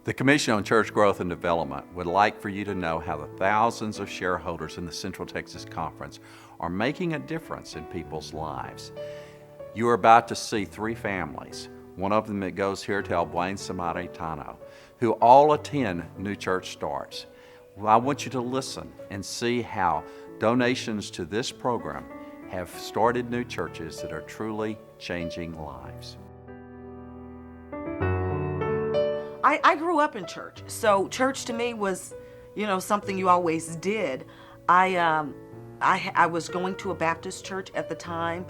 The Commission on Church Growth and Development would like for you to know how the thousands of shareholders in the Central Texas Conference are making a difference in people's lives. You are about to see three families, one of them that goes here to El Buen Samaritano, who all attend New Church Starts. Well, I want you to listen and see how donations to this program have started new churches that are truly changing lives. I grew up in church, so church to me was, something you always did. I was going to a Baptist church at the time,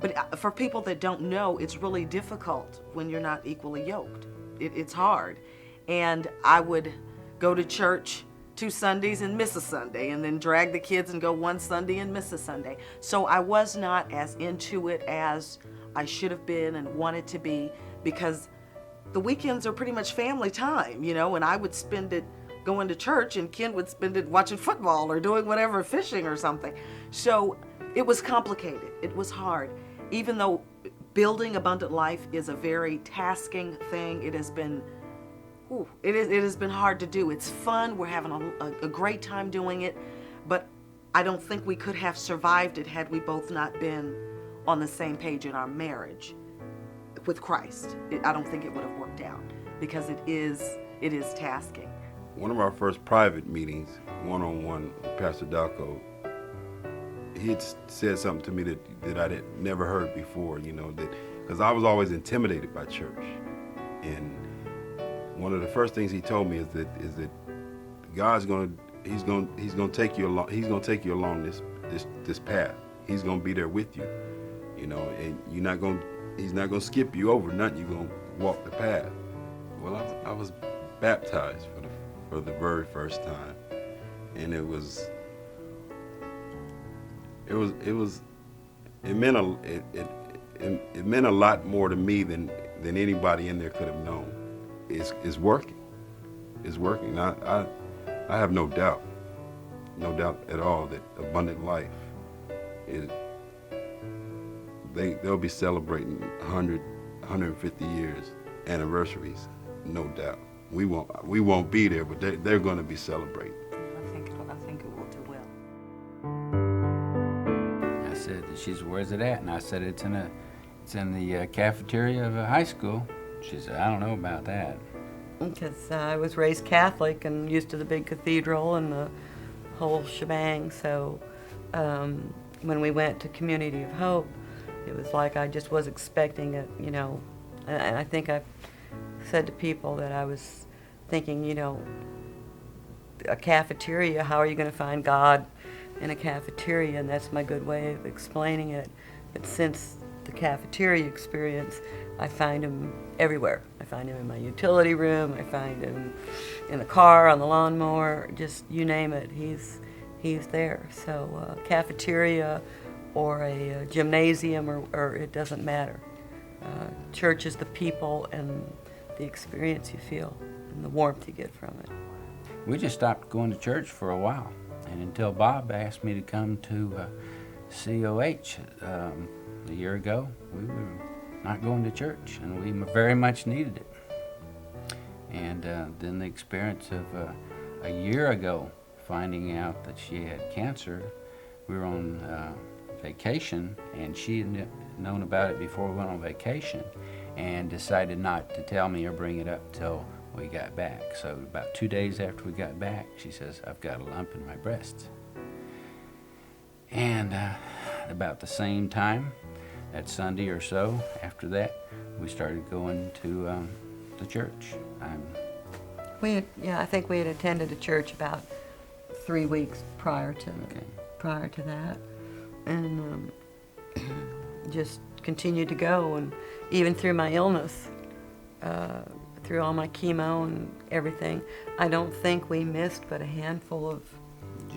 but for people that don't know, it's really difficult when you're not equally yoked. It's hard, and I would go to church 2 Sundays and miss a Sunday, and then drag the kids and go 1 Sunday and miss a Sunday. So I was not as into it as I should have been and wanted to be, because the weekends are pretty much family time, and I would spend it going to church and Ken would spend it watching football or doing whatever, fishing or something. So it was complicated. It was hard. Even though building Abundant Life is a very tasking thing, it has been hard to do. It's fun. We're having a great time doing it, but I don't think we could have survived it had we both not been on the same page in our marriage with Christ. I don't think it would have worked out, because it is tasking. One of our first private meetings, one-on-one with Pastor Dalco, he had said something to me that I had never heard before, because I was always intimidated by church. And one of the first things he told me is that God's he's gonna take you along this path. He's gonna be there with you, and he's not gonna skip you over nothing. You're gonna walk the path. Well, I was baptized for the very first time, and it meant a lot more to me than anybody in there could have known. It's working. It's working. I have no doubt at all that Abundant Life they'll be celebrating 100, 150 years anniversaries, no doubt. We won't be there, but they're going to be celebrating. I think it will do well. I said, she said, "Where's it at?" And I said, it's in the cafeteria of a high school. She said, "I don't know about that." Because I was raised Catholic and used to the big cathedral and the whole shebang. So when we went to Community of Hope, it was like I just was expecting it, And I think I've said to people that I was thinking, a cafeteria, how are you going to find God in a cafeteria? And that's my good way of explaining it. But since the cafeteria experience, I find him everywhere. I find him in my utility room. I find him in the car, on the lawnmower, just you name it. He's there. So cafeteria or a gymnasium, or it doesn't matter. Church is the people and the experience you feel and the warmth you get from it. We just stopped going to church for a while, and until Bob asked me to come to COH a year ago, we were not going to church, and we very much needed it. And then the experience of a year ago, finding out that she had cancer. We were on vacation, and she had known about it before we went on vacation, and decided not to tell me or bring it up till we got back. So about 2 days after we got back, she says, "I've got a lump in my breast." And about the same time, that Sunday or so after that, we started going to the church. I think we had attended a church about 3 weeks prior to that, and just continued to go, and even through my illness, through all my chemo and everything, I don't think we missed but a handful of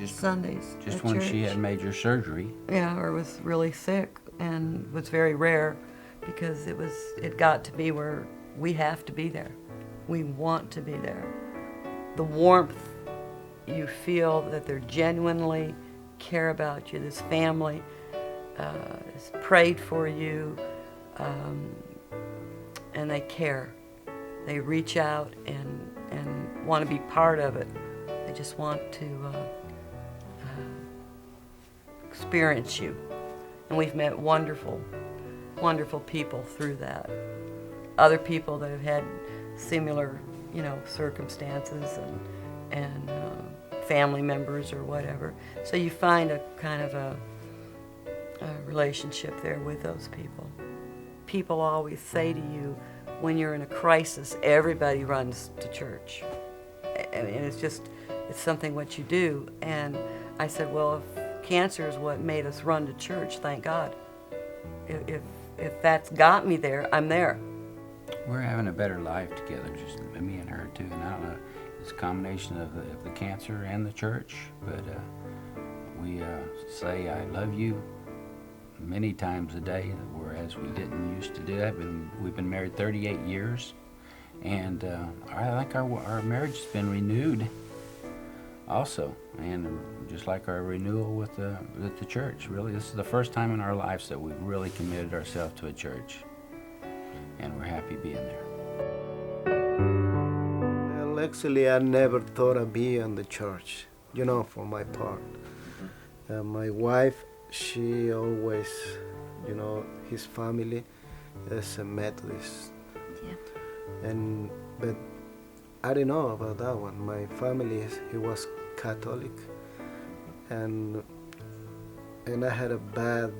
Sundays. Just when she had major surgery. Yeah, or was really sick, and was very rare, because it got to be where we have to be there. We want to be there. The warmth, you feel that they genuinely care about you. This family has prayed for you, and they care. they reach out and want to be part of it. They just want to experience you. And we've met wonderful, wonderful people through that. Other people that have had similar, circumstances and family members or whatever. So you find a kind of a relationship there with those people. People always say to you, when you're in a crisis, everybody runs to church. And it's something what you do. And I said, well, if cancer is what made us run to church, thank God. If that's got me there, I'm there. We're having a better life together, just me and her too. And I don't know, it's a combination of the cancer and the church, but we say I love you many times a day, whereas we didn't used to do that. We've been married 38 years, and I think our marriage has been renewed also, and just like our renewal with the church. Really, this is the first time in our lives that we've really committed ourselves to a church, and we're happy being there. Well, actually, I never thought I'd be in the church, for my part. My wife, she always, his family is a Methodist. Yeah. But I didn't know about that one. My family, he was Catholic, and I had a bad,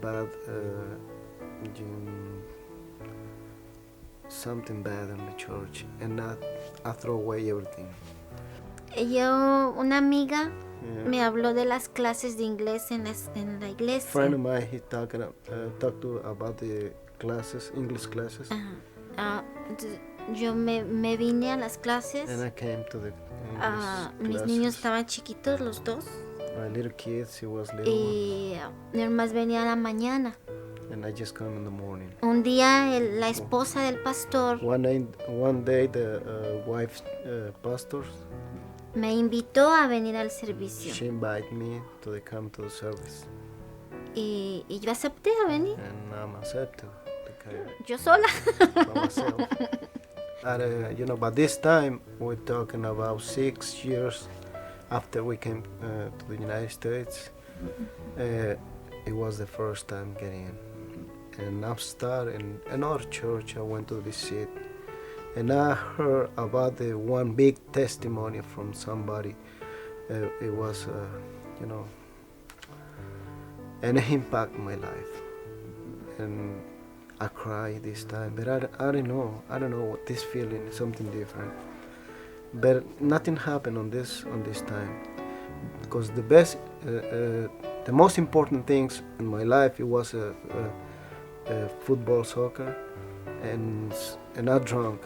something bad in the church, and I throw away everything. Una amiga Yeah. me habló de las clases de inglés en la iglesia. Friend of mine, he talked about the classes, English classes, Entonces, yo me vine a las clases. and I came to the Mis English niños classes. estaban chiquitos los dos My little kids, he was little, y mi hermana venía a la mañana. and I just come in the morning. Un día la esposa del pastor One day, the wife pastor, me invitó a venir al servicio she invited me to come to the service, y yo acepté a venir, and I'm accepted to come yo sola. by myself. And by this time we're talking about 6 years after we came to the United States. It was the first time getting in, and I'm starting another church I went to visit, and I heard about the one big testimony from somebody. It was, and it impacted my life, and I cried this time. But I don't know what this feeling is, something different. But nothing happened on this time, because the most important things in my life, it was football, soccer, and I drank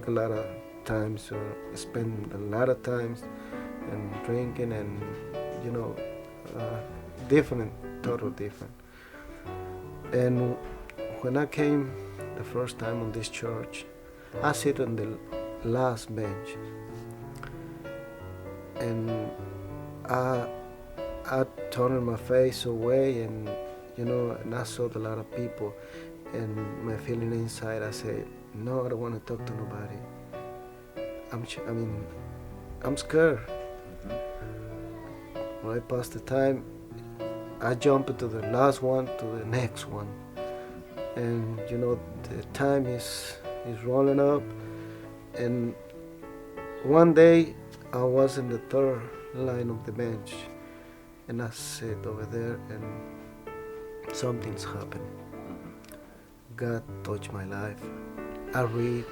a lot of times, or spend a lot of times and drinking, and different, total different. And when I came the first time on this church, I sit on the last bench, and I turned my face away, and and I saw a lot of people, and my feeling inside, I said, no, I don't want to talk to nobody. I'm scared. When I passed the time, I jumped to the last one, to the next one, and the time is rolling up. And one day I was in the third line of the bench, and I sit over there, and something's happened. God touched my life. I read,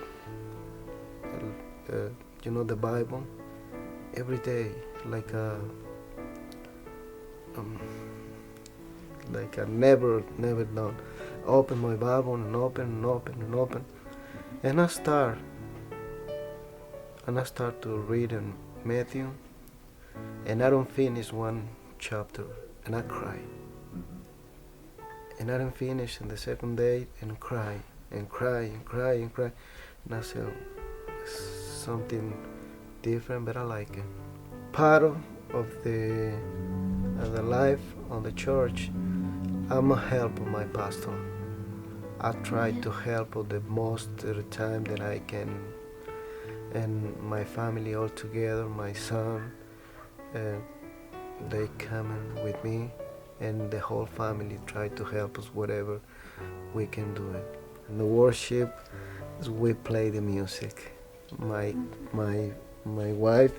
the Bible every day, like I never done. Open my Bible and open, and I start to read in Matthew, and I don't finish one chapter, and I cry. And I didn't finish in the second day, and cry. And I said, something different, but I like it. Part of the life on the church, I'm a help of my pastor. I try to help the most of the time that I can, and my family all together, my son, they come with me, and the whole family try to help us whatever we can do it. And the worship, we play the music. My wife,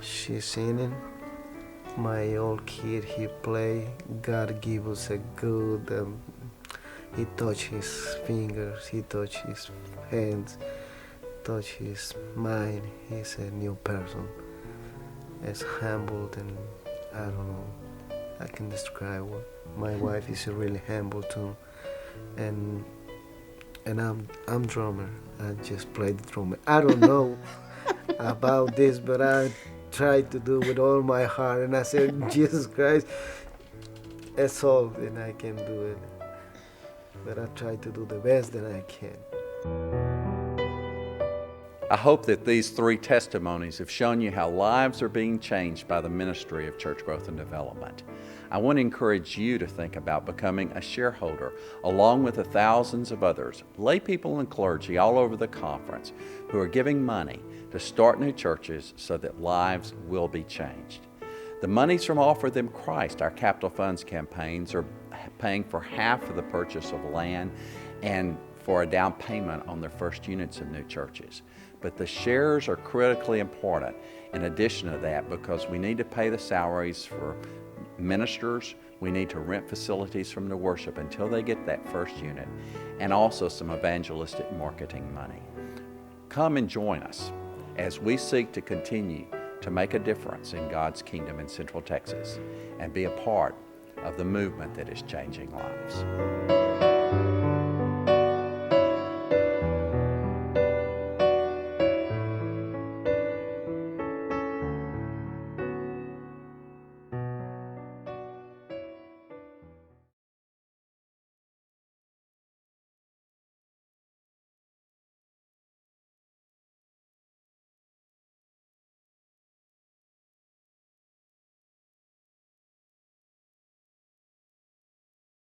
she's singing. My old kid, he play. God give us a good. He touch his fingers. He touch his hands. Touch his mind. He's a new person. As humble and I don't know. I can describe what my wife is really humble too, and I'm drummer. I just play the drummer. I don't know about this, but I try to do with all my heart. And I said, Jesus Christ, that's all that I can do it. But I try to do the best that I can. I hope that these 3 testimonies have shown you how lives are being changed by the ministry of Church Growth and Development. I want to encourage you to think about becoming a shareholder along with the thousands of others, lay people and clergy all over the conference who are giving money to start new churches so that lives will be changed. The monies from Offer Them Christ, our capital funds campaigns, are paying for half of the purchase of land and for a down payment on their first units of new churches. But the shares are critically important in addition to that, because we need to pay the salaries for ministers, we need to rent facilities from the worship until they get that first unit, and also some evangelistic marketing money. Come and join us as we seek to continue to make a difference in God's kingdom in Central Texas and be a part of the movement that is changing lives.